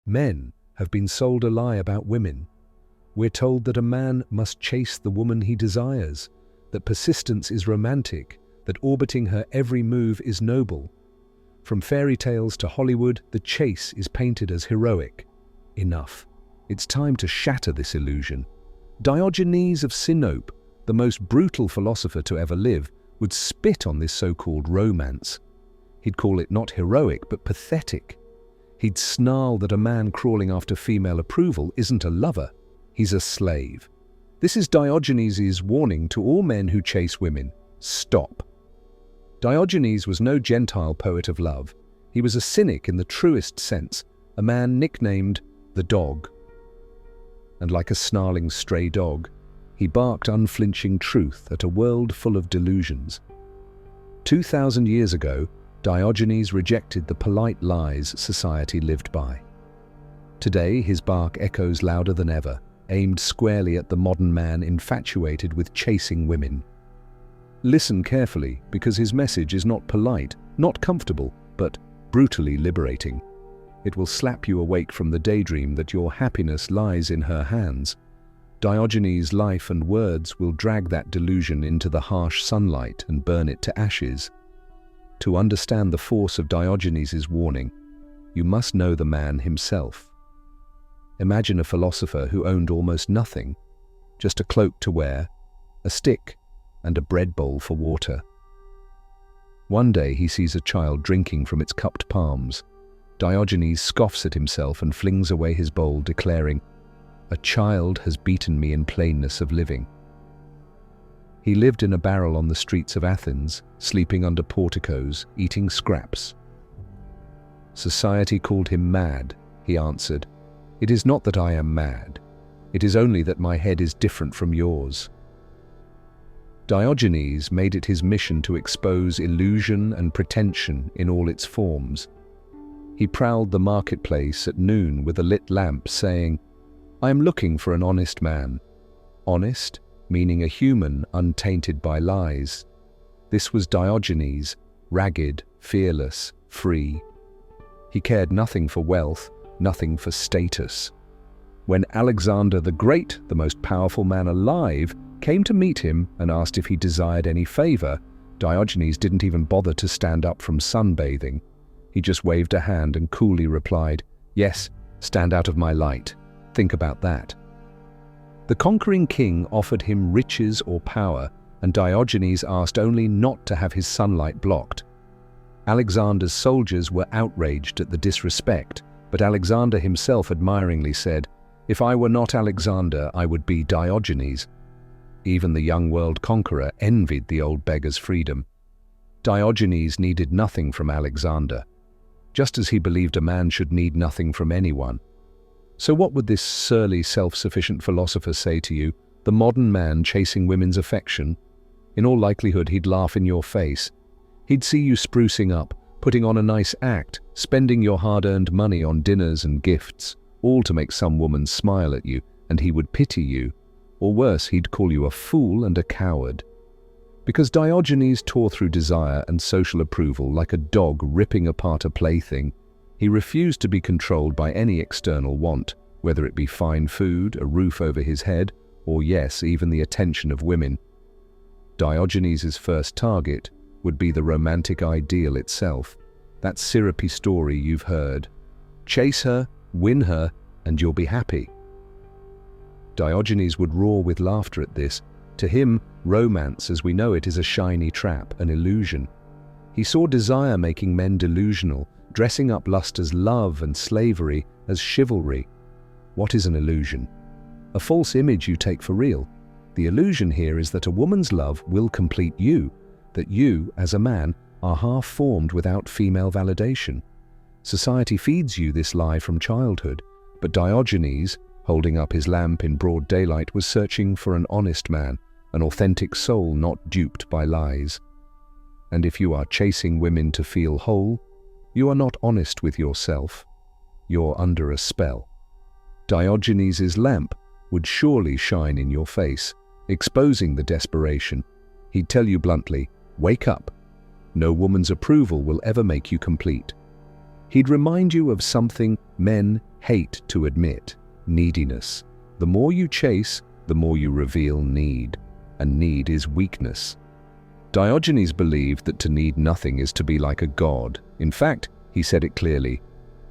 Men have been sold a lie about women. We're told that a man must chase the woman he desires, that persistence is romantic, that orbiting her every move is noble. From fairy tales to Hollywood, the chase is painted as heroic. Enough. It's time to shatter this illusion. Diogenes of Sinope, the most brutal philosopher to ever live, would spit on this so-called romance. He'd call it not heroic, but pathetic. He'd snarl that a man crawling after female approval isn't a lover, he's a slave. This is Diogenes' warning to all men who chase women. Stop. Diogenes was no Gentile poet of love. He was a cynic in the truest sense, a man nicknamed the Dog. And like a snarling stray dog, he barked unflinching truth at a world full of delusions. 2,000 years ago, Diogenes rejected the polite lies society lived by. Today, his bark echoes louder than ever, aimed squarely at the modern man infatuated with chasing women. Listen carefully, because his message is not polite, not comfortable, but brutally liberating. It will slap you awake from the daydream that your happiness lies in her hands. Diogenes' life and words will drag that delusion into the harsh sunlight and burn it to ashes. To understand the force of Diogenes' warning, you must know the man himself. Imagine a philosopher who owned almost nothing, just a cloak to wear, a stick, and a bread bowl for water. One day he sees a child drinking from its cupped palms. Diogenes scoffs at himself and flings away his bowl, declaring, "A child has beaten me in plainness of living." He lived in a barrel on the streets of Athens, sleeping under porticos, eating scraps. Society called him mad. He answered, "It is not that I am mad. It is only that my head is different from yours." Diogenes made it his mission to expose illusion and pretension in all its forms. He prowled the marketplace at noon with a lit lamp, saying, "I am looking for an honest man." Honest, meaning a human untainted by lies. This was Diogenes, ragged, fearless, free. He cared nothing for wealth, nothing for status. When Alexander the Great, the most powerful man alive, came to meet him and asked if he desired any favor, Diogenes didn't even bother to stand up from sunbathing. He just waved a hand and coolly replied, "Yes, stand out of my light. Think about that." The conquering king offered him riches or power, and Diogenes asked only not to have his sunlight blocked. Alexander's soldiers were outraged at the disrespect, but Alexander himself admiringly said, "If I were not Alexander, I would be Diogenes." Even the young world conqueror envied the old beggar's freedom. Diogenes needed nothing from Alexander, just as he believed a man should need nothing from anyone. So what would this surly, self-sufficient philosopher say to you, the modern man chasing women's affection? In all likelihood, he'd laugh in your face. He'd see you sprucing up, putting on a nice act, spending your hard-earned money on dinners and gifts, all to make some woman smile at you, and he would pity you. Or worse, he'd call you a fool and a coward. Because Diogenes tore through desire and social approval like a dog ripping apart a plaything. He refused to be controlled by any external want, whether it be fine food, a roof over his head, or yes, even the attention of women. Diogenes' first target would be the romantic ideal itself, that syrupy story you've heard. Chase her, win her, and you'll be happy. Diogenes would roar with laughter at this. To him, romance as we know it is a shiny trap, an illusion. He saw desire making men delusional, dressing up lust as love and slavery as chivalry. What is an illusion? A false image you take for real. The illusion here is that a woman's love will complete you, that you, as a man, are half-formed without female validation. Society feeds you this lie from childhood, but Diogenes, holding up his lamp in broad daylight, was searching for an honest man, an authentic soul not duped by lies. And if you are chasing women to feel whole, you are not honest with yourself. You're under a spell. Diogenes' lamp would surely shine in your face, exposing the desperation. He'd tell you bluntly, "Wake up. No woman's approval will ever make you complete." He'd remind you of something men hate to admit: neediness. The more you chase, the more you reveal need, and need is weakness. Diogenes believed that to need nothing is to be like a god. In fact, he said it clearly: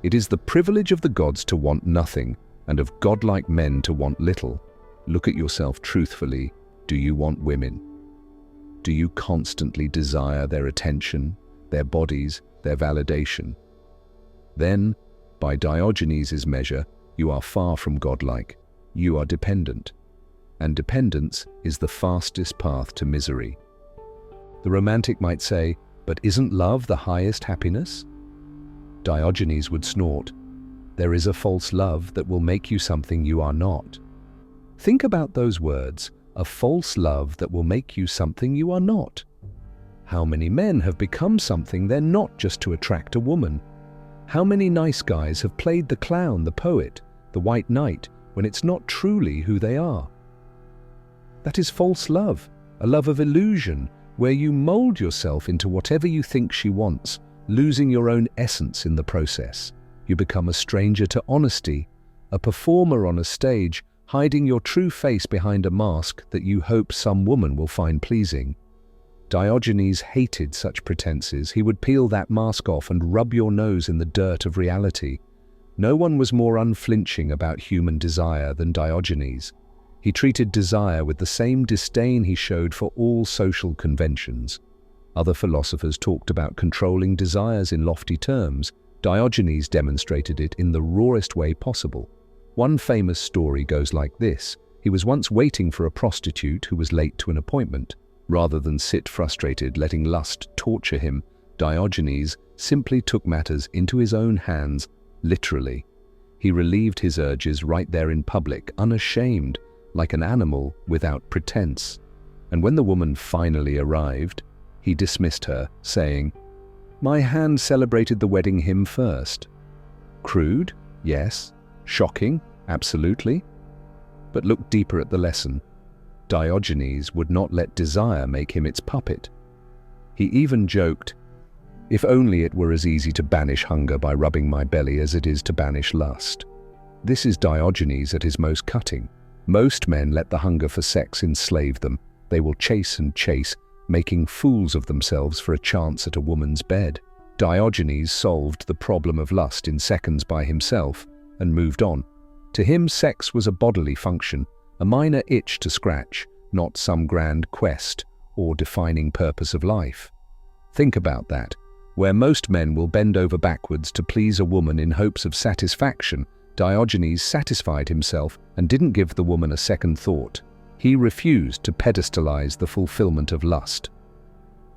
it is the privilege of the gods to want nothing, and of godlike men to want little. Look at yourself truthfully. Do you want women? Do you constantly desire their attention, their bodies, their validation? Then, by Diogenes' measure, you are far from godlike. You are dependent. And dependence is the fastest path to misery. The romantic might say, but isn't love the highest happiness? Diogenes would snort, there is a false love that will make you something you are not. Think about those words, a false love that will make you something you are not. How many men have become something they're not just to attract a woman? How many nice guys have played the clown, the poet, the white knight, when it's not truly who they are? That is false love, a love of illusion, where you mold yourself into whatever you think she wants, losing your own essence in the process. You become a stranger to honesty, a performer on a stage, hiding your true face behind a mask that you hope some woman will find pleasing. Diogenes hated such pretenses. He would peel that mask off and rub your nose in the dirt of reality. No one was more unflinching about human desire than Diogenes. He treated desire with the same disdain he showed for all social conventions. Other philosophers talked about controlling desires in lofty terms. Diogenes demonstrated it in the rawest way possible. One famous story goes like this. He was once waiting for a prostitute who was late to an appointment. Rather than sit frustrated, letting lust torture him, Diogenes simply took matters into his own hands, literally. He relieved his urges right there in public, unashamed, like an animal without pretense. And when the woman finally arrived, he dismissed her, saying, "My hand celebrated the wedding hymn first." Crude? Yes. Shocking? Absolutely. But look deeper at the lesson. Diogenes would not let desire make him its puppet. He even joked, "If only it were as easy to banish hunger by rubbing my belly as it is to banish lust." This is Diogenes at his most cutting. Most men let the hunger for sex enslave them. They will chase and chase, making fools of themselves for a chance at a woman's bed. Diogenes solved the problem of lust in seconds by himself and moved on. To him, sex was a bodily function, a minor itch to scratch, not some grand quest or defining purpose of life. Think about that. Where most men will bend over backwards to please a woman in hopes of satisfaction, Diogenes satisfied himself and didn't give the woman a second thought. He refused to pedestalize the fulfillment of lust.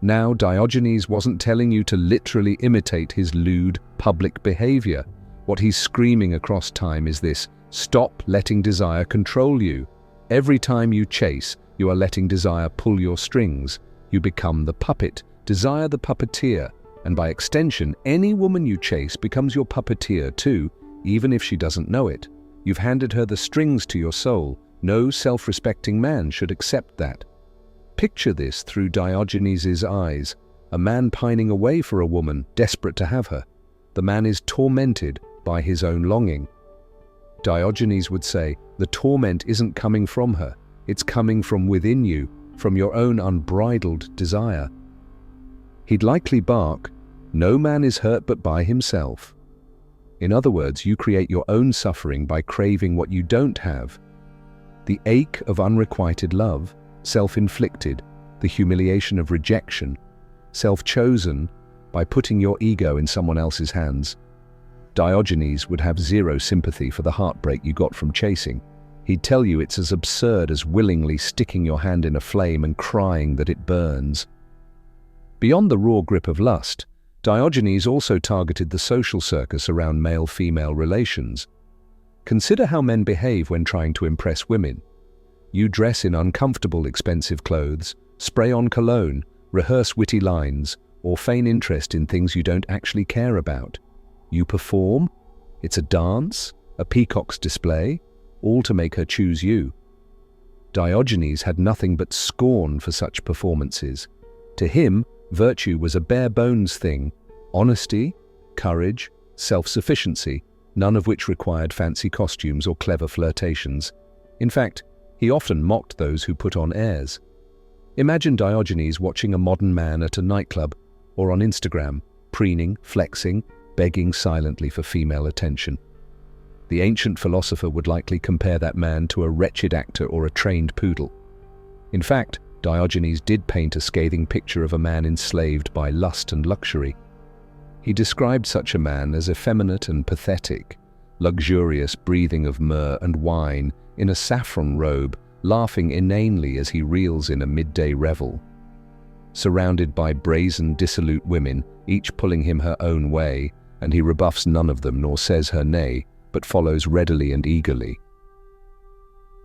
Now, Diogenes wasn't telling you to literally imitate his lewd, public behavior. What he's screaming across time is this: stop letting desire control you. Every time you chase, you are letting desire pull your strings. You become the puppet, desire the puppeteer, and by extension, any woman you chase becomes your puppeteer too, even if she doesn't know it. You've handed her the strings to your soul. No self-respecting man should accept that. Picture this through Diogenes' eyes. A man pining away for a woman, desperate to have her. The man is tormented by his own longing. Diogenes would say, the torment isn't coming from her, it's coming from within you, from your own unbridled desire. He'd likely bark, "No man is hurt but by himself." In other words, you create your own suffering by craving what you don't have. The ache of unrequited love, self-inflicted, the humiliation of rejection, self-chosen by putting your ego in someone else's hands. Diogenes would have zero sympathy for the heartbreak you got from chasing. He'd tell you it's as absurd as willingly sticking your hand in a flame and crying that it burns. Beyond the raw grip of lust, Diogenes also targeted the social circus around male-female relations. Consider how men behave when trying to impress women. You dress in uncomfortable, expensive clothes, spray on cologne, rehearse witty lines, or feign interest in things you don't actually care about. You perform. It's a dance, a peacock's display, all to make her choose you. Diogenes had nothing but scorn for such performances. To him, virtue was a bare-bones thing: honesty, courage, self-sufficiency, none of which required fancy costumes or clever flirtations. In fact, he often mocked those who put on airs. Imagine Diogenes watching a modern man at a nightclub or on Instagram, preening, flexing, begging silently for female attention. The ancient philosopher would likely compare that man to a wretched actor or a trained poodle. In fact, Diogenes did paint a scathing picture of a man enslaved by lust and luxury. He described such a man as effeminate and pathetic, luxurious, breathing of myrrh and wine, in a saffron robe, laughing inanely as he reels in a midday revel. Surrounded by brazen, dissolute women, each pulling him her own way, and he rebuffs none of them nor says her nay, but follows readily and eagerly.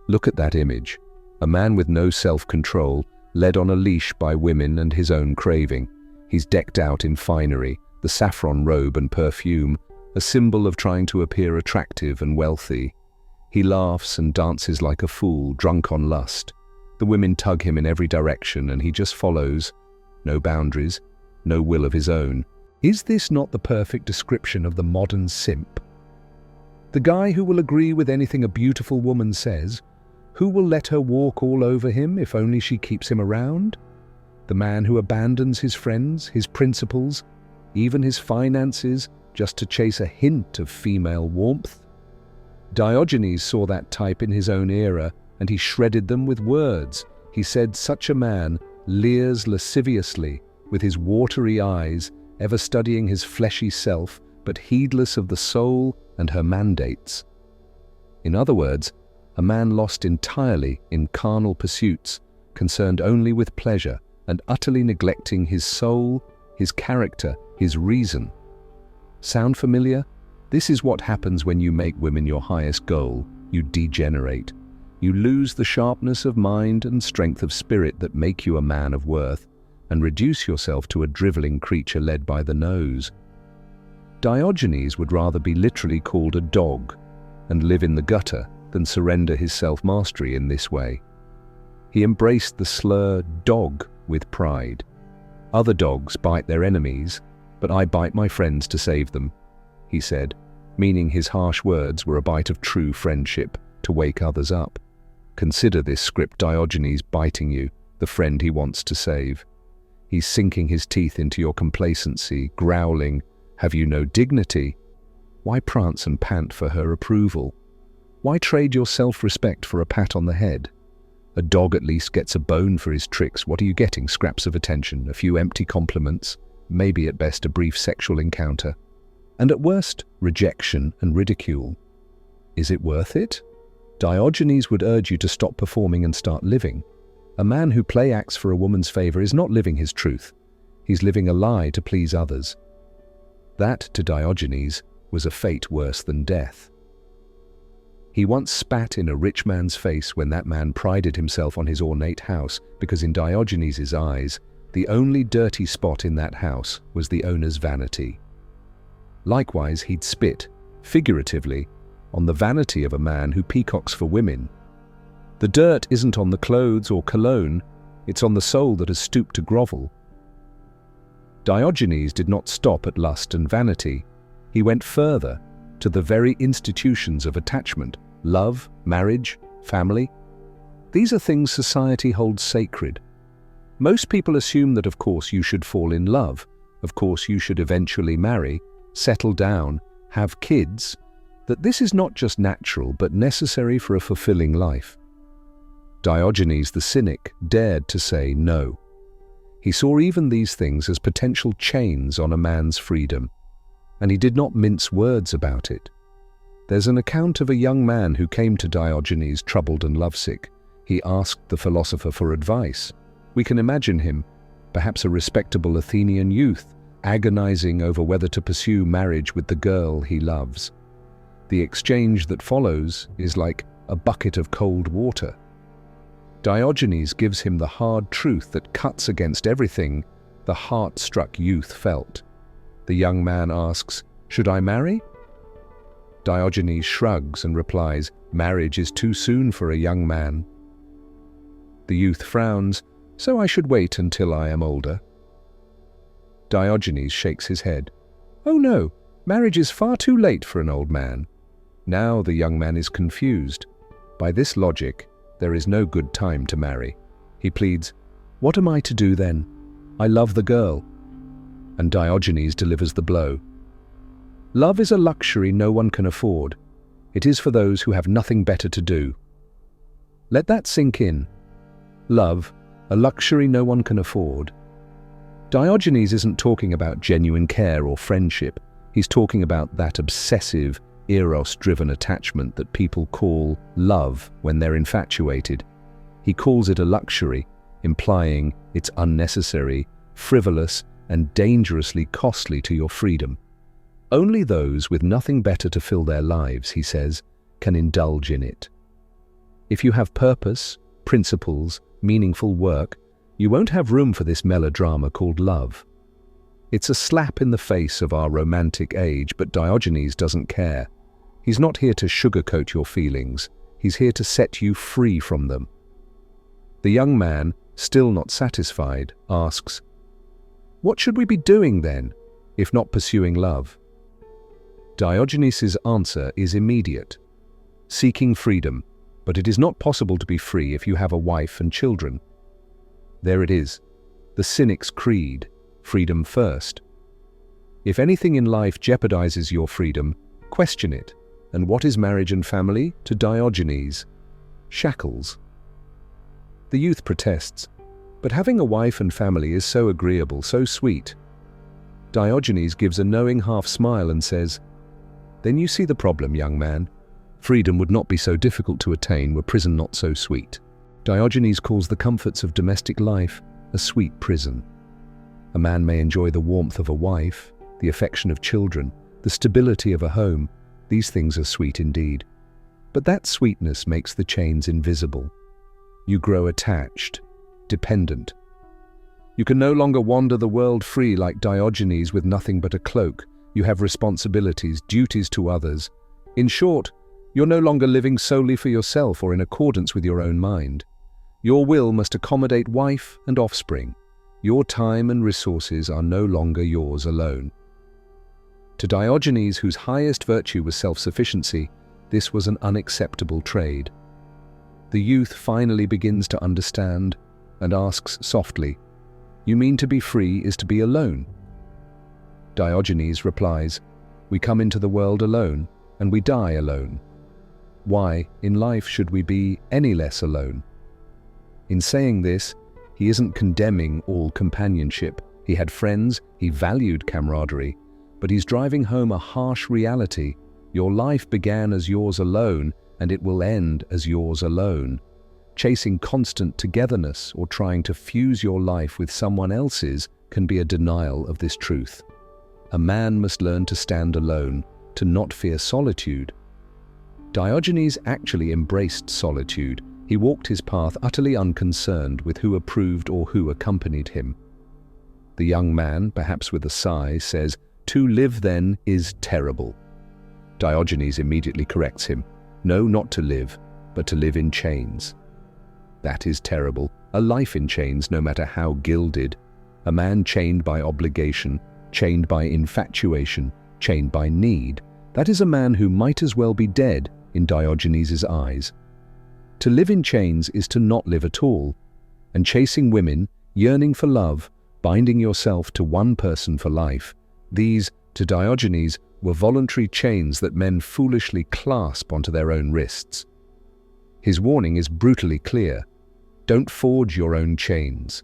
Look at that image. A man with no self-control, led on a leash by women and his own craving. He's decked out in finery, the saffron robe and perfume, a symbol of trying to appear attractive and wealthy. He laughs and dances like a fool, drunk on lust. The women tug him in every direction and he just follows. No boundaries, no will of his own. Is this not the perfect description of the modern simp? The guy who will agree with anything a beautiful woman says, who will let her walk all over him if only she keeps him around? The man who abandons his friends, his principles, even his finances, just to chase a hint of female warmth? Diogenes saw that type in his own era, and he shredded them with words. He said such a man leers lasciviously, with his watery eyes, ever studying his fleshy self, but heedless of the soul and her mandates. In other words, a man lost entirely in carnal pursuits, concerned only with pleasure, and utterly neglecting his soul, his character, his reason. Sound familiar? This is what happens when you make women your highest goal. You degenerate. You lose the sharpness of mind and strength of spirit that make you a man of worth, and reduce yourself to a driveling creature led by the nose. Diogenes would rather be literally called a dog and live in the gutter than surrender his self-mastery in this way. He embraced the slur dog with pride. Other dogs bite their enemies, but I bite my friends to save them, he said, meaning his harsh words were a bite of true friendship to wake others up. Consider this script Diogenes biting you, the friend he wants to save. He's sinking his teeth into your complacency, growling, "Have you no dignity? Why prance and pant for her approval? Why trade your self-respect for a pat on the head? A dog at least gets a bone for his tricks. What are you getting? Scraps of attention, a few empty compliments, maybe at best a brief sexual encounter, and at worst, rejection and ridicule. Is it worth it?" Diogenes would urge you to stop performing and start living. A man who play acts for a woman's favor is not living his truth. He's living a lie to please others. That, to Diogenes, was a fate worse than death. He once spat in a rich man's face when that man prided himself on his ornate house, because in Diogenes' eyes, the only dirty spot in that house was the owner's vanity. Likewise, he'd spit, figuratively, on the vanity of a man who peacocks for women. The dirt isn't on the clothes or cologne, it's on the soul that has stooped to grovel. Diogenes did not stop at lust and vanity. He went further, to the very institutions of attachment, love, marriage, family. These are things society holds sacred. Most people assume that of course you should fall in love, of course you should eventually marry, settle down, have kids, that this is not just natural but necessary for a fulfilling life. Diogenes the Cynic dared to say no. He saw even these things as potential chains on a man's freedom, and he did not mince words about it. There's an account of a young man who came to Diogenes troubled and lovesick. He asked the philosopher for advice. We can imagine him, perhaps a respectable Athenian youth, agonizing over whether to pursue marriage with the girl he loves. The exchange that follows is like a bucket of cold water. Diogenes gives him the hard truth that cuts against everything the heart-struck youth felt. The young man asks, "Should I marry?" Diogenes shrugs and replies, "Marriage is too soon for a young man." The youth frowns, "So I should wait until I am older." Diogenes shakes his head. "Oh no, Marriage is far too late for an old man. Now the young man is confused. By this logic, there is no good time to marry. He pleads, "What am I to do then? I love the girl." And Diogenes delivers the blow. Love is a luxury no one can afford. It is for those who have nothing better to do. Let that sink in. Love, a luxury no one can afford. Diogenes isn't talking about genuine care or friendship. He's talking about that obsessive, eros-driven attachment that people call love when they're infatuated. He calls it a luxury, implying it's unnecessary, frivolous, and dangerously costly to your freedom. Only those with nothing better to fill their lives, he says, can indulge in it. If you have purpose, principles, meaningful work, you won't have room for this melodrama called love. It's a slap in the face of our romantic age, but Diogenes doesn't care. He's not here to sugarcoat your feelings. He's here to set you free from them. The young man, still not satisfied, asks, "What should we be doing then, if not pursuing love?" Diogenes' answer is immediate. Seeking freedom, but it is not possible to be free if you have a wife and children. There it is, the Cynic's creed, freedom first. If anything in life jeopardizes your freedom, question it. And what is marriage and family to Diogenes? Shackles. The youth protests, but having a wife and family is so agreeable, so sweet. Diogenes gives a knowing half smile and says, "Then you see the problem, young man. Freedom would not be so difficult to attain were prison not so sweet." Diogenes calls the comforts of domestic life a sweet prison. A man may enjoy the warmth of a wife, the affection of children, the stability of a home. These things are sweet indeed. But that sweetness makes the chains invisible. You grow attached, dependent. You can no longer wander the world free like Diogenes with nothing but a cloak. You have responsibilities, duties to others. In short, you're no longer living solely for yourself or in accordance with your own mind. Your will must accommodate wife and offspring. Your time and resources are no longer yours alone. To Diogenes, whose highest virtue was self-sufficiency, this was an unacceptable trade. The youth finally begins to understand and asks softly, "You mean to be free is to be alone?" Diogenes replies, "We come into the world alone, and we die alone. Why, in life, should we be any less alone?" In saying this, he isn't condemning all companionship. He had friends, he valued camaraderie, but he's driving home a harsh reality. Your life began as yours alone, and it will end as yours alone. Chasing constant togetherness or trying to fuse your life with someone else's can be a denial of this truth. A man must learn to stand alone, to not fear solitude. Diogenes actually embraced solitude. He walked his path utterly unconcerned with who approved or who accompanied him. The young man, perhaps with a sigh, says, "To live then is terrible." Diogenes immediately corrects him. No, not to live, but to live in chains. That is terrible. A life in chains, no matter how gilded. A man chained by obligation, chained by infatuation, chained by need. That is a man who might as well be dead in Diogenes' eyes. To live in chains is to not live at all. And chasing women, yearning for love, binding yourself to one person for life, these, to Diogenes, were voluntary chains that men foolishly clasp onto their own wrists. His warning is brutally clear. Don't forge your own chains.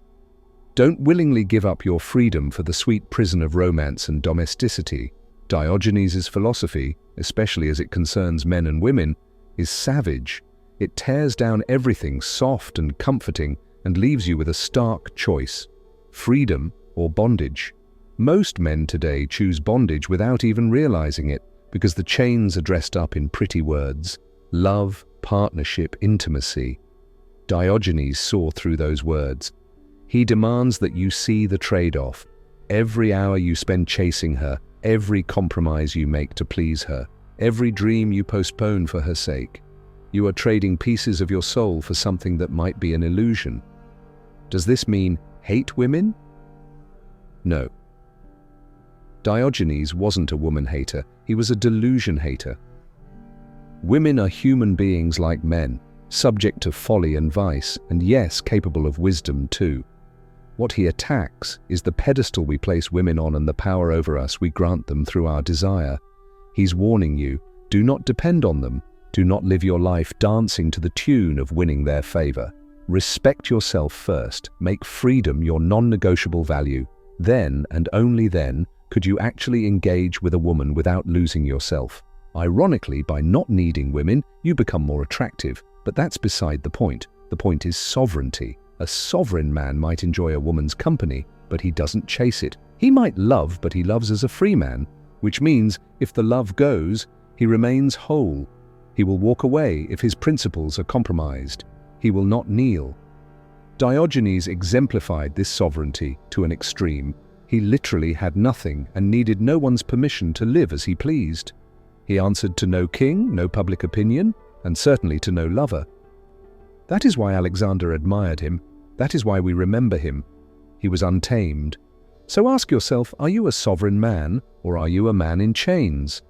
Don't willingly give up your freedom for the sweet prison of romance and domesticity. Diogenes' philosophy, especially as it concerns men and women, is savage. It tears down everything soft and comforting and leaves you with a stark choice: freedom or bondage. Most men today choose bondage without even realizing it, because the chains are dressed up in pretty words: love, partnership, intimacy. Diogenes saw through those words. He demands that you see the trade-off. Every hour you spend chasing her, every compromise you make to please her, every dream you postpone for her sake. You are trading pieces of your soul for something that might be an illusion. Does this mean hate women? No. Diogenes wasn't a woman hater, he was a delusion hater. Women are human beings like men, subject to folly and vice, and yes, capable of wisdom too. What he attacks is the pedestal we place women on and the power over us we grant them through our desire. He's warning you, do not depend on them, do not live your life dancing to the tune of winning their favor. Respect yourself first, make freedom your non-negotiable value. Then, and only then, could you actually engage with a woman without losing yourself. Ironically, by not needing women, you become more attractive, but that's beside the point. The point is sovereignty. A sovereign man might enjoy a woman's company, but he doesn't chase it. He might love, but he loves as a free man, which means if the love goes, he remains whole. He will walk away if his principles are compromised. He will not kneel. Diogenes exemplified this sovereignty to an extreme. He literally had nothing and needed no one's permission to live as he pleased. He answered to no king, no public opinion, and certainly to no lover. That is why Alexander admired him. That is why we remember him. He was untamed. So ask yourself, are you a sovereign man, or are you a man in chains?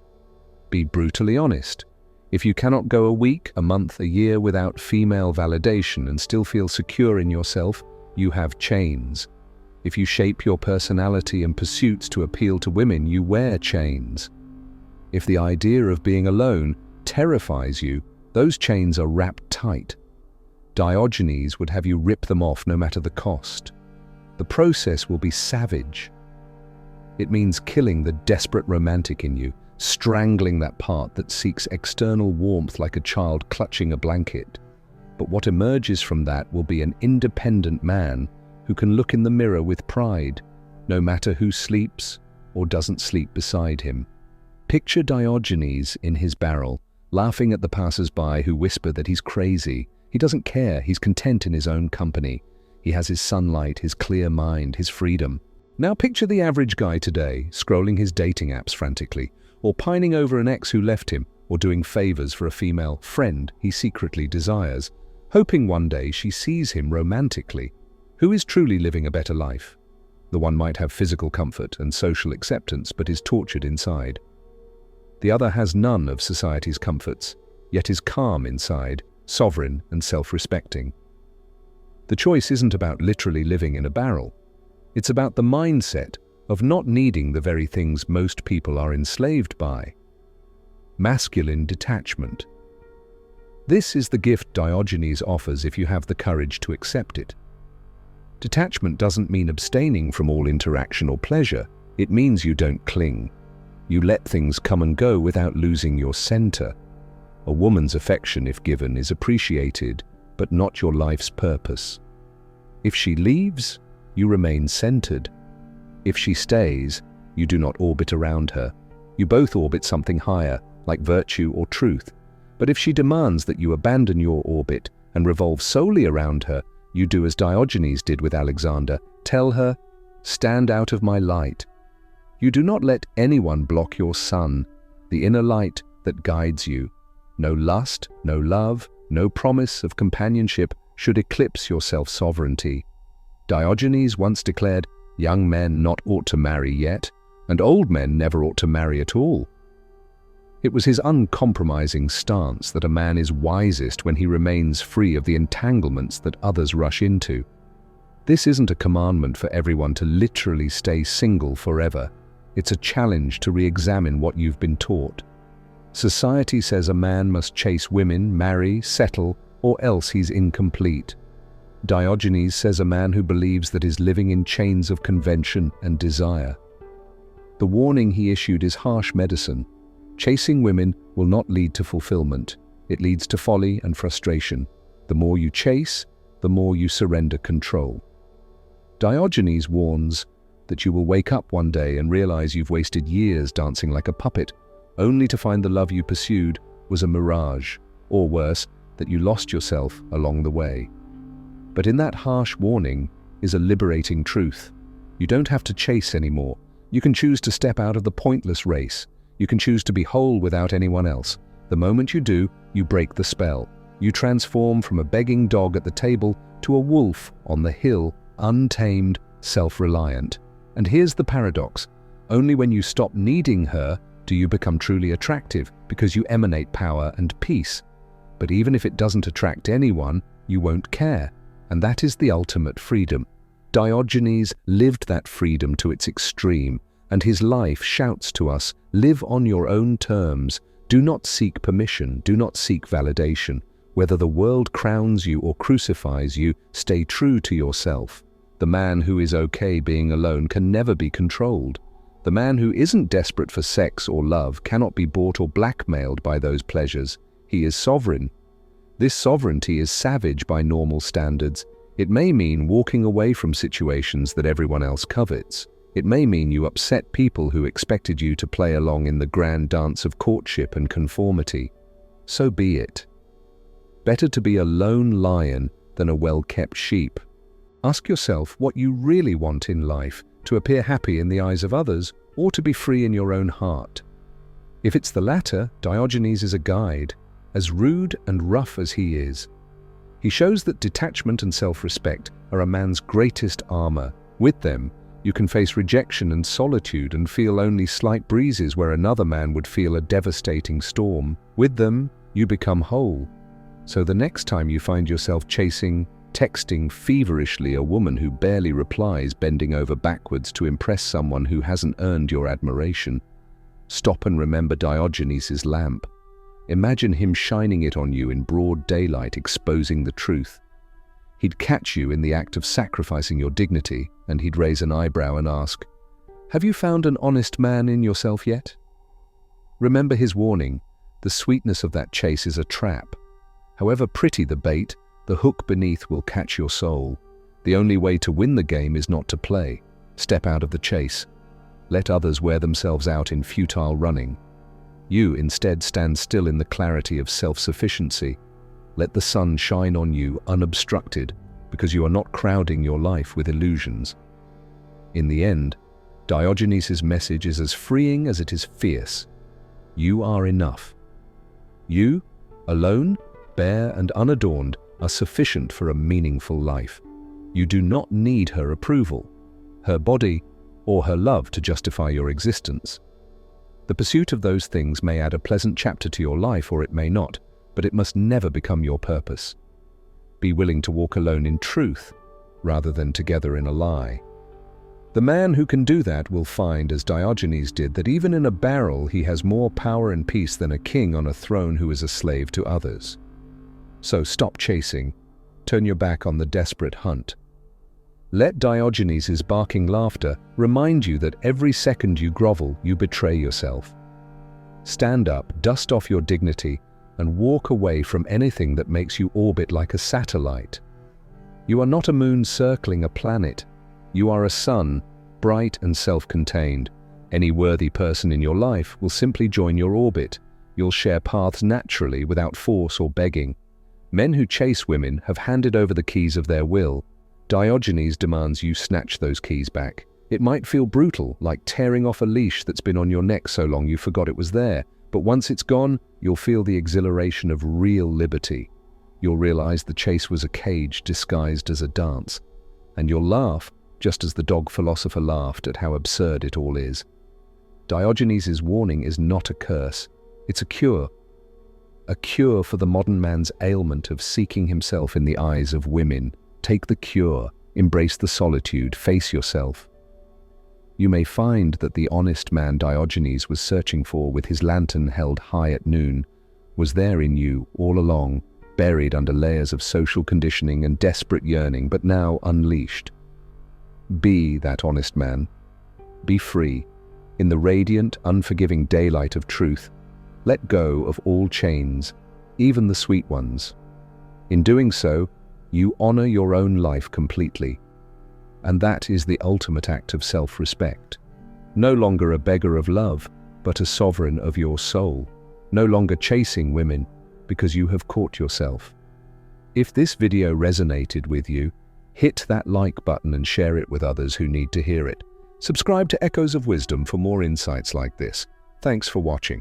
Be brutally honest. If you cannot go a week, a month, a year without female validation and still feel secure in yourself, you have chains. If you shape your personality and pursuits to appeal to women, you wear chains. If the idea of being alone terrifies you, those chains are wrapped tight. Diogenes would have you rip them off no matter the cost. The process will be savage. It means killing the desperate romantic in you, strangling that part that seeks external warmth like a child clutching a blanket. But what emerges from that will be an independent man who can look in the mirror with pride, no matter who sleeps or doesn't sleep beside him. Picture Diogenes in his barrel, laughing at the passers-by who whisper that he's crazy. He doesn't care, he's content in his own company. He has his sunlight, his clear mind, his freedom. Now picture the average guy today, scrolling his dating apps frantically, or pining over an ex who left him, or doing favors for a female friend he secretly desires, hoping one day she sees him romantically. Who is truly living a better life? The one might have physical comfort and social acceptance, but is tortured inside. The other has none of society's comforts, yet is calm inside, sovereign and self-respecting. The choice isn't about literally living in a barrel. It's about the mindset of not needing the very things most people are enslaved by. Masculine detachment. This is the gift Diogenes offers if you have the courage to accept it. Detachment doesn't mean abstaining from all interaction or pleasure. It means you don't cling. You let things come and go without losing your center. A woman's affection, if given, is appreciated, but not your life's purpose. If she leaves, you remain centered. If she stays, you do not orbit around her. You both orbit something higher, like virtue or truth. But if she demands that you abandon your orbit and revolve solely around her, you do as Diogenes did with Alexander. Tell her, stand out of my light. You do not let anyone block your sun, the inner light that guides you. No lust, no love, no promise of companionship should eclipse your self-sovereignty. Diogenes once declared, young men not ought to marry yet, and old men never ought to marry at all. It was his uncompromising stance that a man is wisest when he remains free of the entanglements that others rush into. This isn't a commandment for everyone to literally stay single forever. It's a challenge to re-examine what you've been taught. Society says a man must chase women, marry, settle, or else he's incomplete. Diogenes says a man who believes that is living in chains of convention and desire. The warning he issued is harsh medicine. Chasing women will not lead to fulfillment. It leads to folly and frustration. The more you chase, the more you surrender control. Diogenes warns that you will wake up one day and realize you've wasted years dancing like a puppet, only to find the love you pursued was a mirage, or worse, that you lost yourself along the way. But in that harsh warning is a liberating truth. You don't have to chase anymore. You can choose to step out of the pointless race. You can choose to be whole without anyone else. The moment you do, you break the spell. You transform from a begging dog at the table to a wolf on the hill, untamed, self-reliant. And here's the paradox. Only when you stop needing her do you become truly attractive, because you emanate power and peace. But even if it doesn't attract anyone, you won't care, and that is the ultimate freedom. Diogenes lived that freedom to its extreme, and his life shouts to us, live on your own terms, do not seek permission, do not seek validation. Whether the world crowns you or crucifies you, stay true to yourself. The man who is okay being alone can never be controlled. The man who isn't desperate for sex or love cannot be bought or blackmailed by those pleasures. He is sovereign. This sovereignty is savage by normal standards. It may mean walking away from situations that everyone else covets. It may mean you upset people who expected you to play along in the grand dance of courtship and conformity. So be it. Better to be a lone lion than a well-kept sheep. Ask yourself what you really want in life, to appear happy in the eyes of others or to be free in your own heart. If it's the latter, Diogenes is a guide, as rude and rough as he is. He shows that detachment and self-respect are a man's greatest armor. With them, you can face rejection and solitude and feel only slight breezes where another man would feel a devastating storm. With them, you become whole. So the next time you find yourself texting feverishly a woman who barely replies, bending over backwards to impress someone who hasn't earned your admiration, stop and remember Diogenes' lamp. Imagine him shining it on you in broad daylight, exposing the truth. He'd catch you in the act of sacrificing your dignity, and he'd raise an eyebrow and ask, "Have you found an honest man in yourself yet?" Remember his warning, the sweetness of that chase is a trap. However pretty the bait, the hook beneath will catch your soul. The only way to win the game is not to play. Step out of the chase. Let others wear themselves out in futile running. You instead stand still in the clarity of self-sufficiency. Let the sun shine on you unobstructed, because you are not crowding your life with illusions. In the end, Diogenes' message is as freeing as it is fierce. You are enough. You, alone, bare and unadorned, are sufficient for a meaningful life. You do not need her approval, her body, or her love to justify your existence. The pursuit of those things may add a pleasant chapter to your life, or it may not, but it must never become your purpose. Be willing to walk alone in truth, rather than together in a lie. The man who can do that will find, as Diogenes did, that even in a barrel he has more power and peace than a king on a throne who is a slave to others. So stop chasing, turn your back on the desperate hunt. Let Diogenes' barking laughter remind you that every second you grovel, you betray yourself. Stand up, dust off your dignity, and walk away from anything that makes you orbit like a satellite. You are not a moon circling a planet. You are a sun, bright and self-contained. Any worthy person in your life will simply join your orbit. You'll share paths naturally without force or begging. Men who chase women have handed over the keys of their will. Diogenes demands you snatch those keys back. It might feel brutal, like tearing off a leash that's been on your neck so long you forgot it was there. But once it's gone, you'll feel the exhilaration of real liberty. You'll realize the chase was a cage disguised as a dance. And you'll laugh, just as the Dog Philosopher laughed at how absurd it all is. Diogenes' warning is not a curse. It's a cure. A cure for the modern man's ailment of seeking himself in the eyes of women. Take the cure, embrace the solitude, face yourself. You may find that the honest man Diogenes was searching for with his lantern held high at noon was there in you all along, buried under layers of social conditioning and desperate yearning, but now unleashed. Be that honest man. Be free. In the radiant, unforgiving daylight of truth, let go of all chains, even the sweet ones. In doing so, you honor your own life completely. And that is the ultimate act of self-respect. No longer a beggar of love, but a sovereign of your soul. No longer chasing women because you have caught yourself. If this video resonated with you, hit that like button and share it with others who need to hear it. Subscribe to Echoes of Wisdom for more insights like this. Thanks for watching.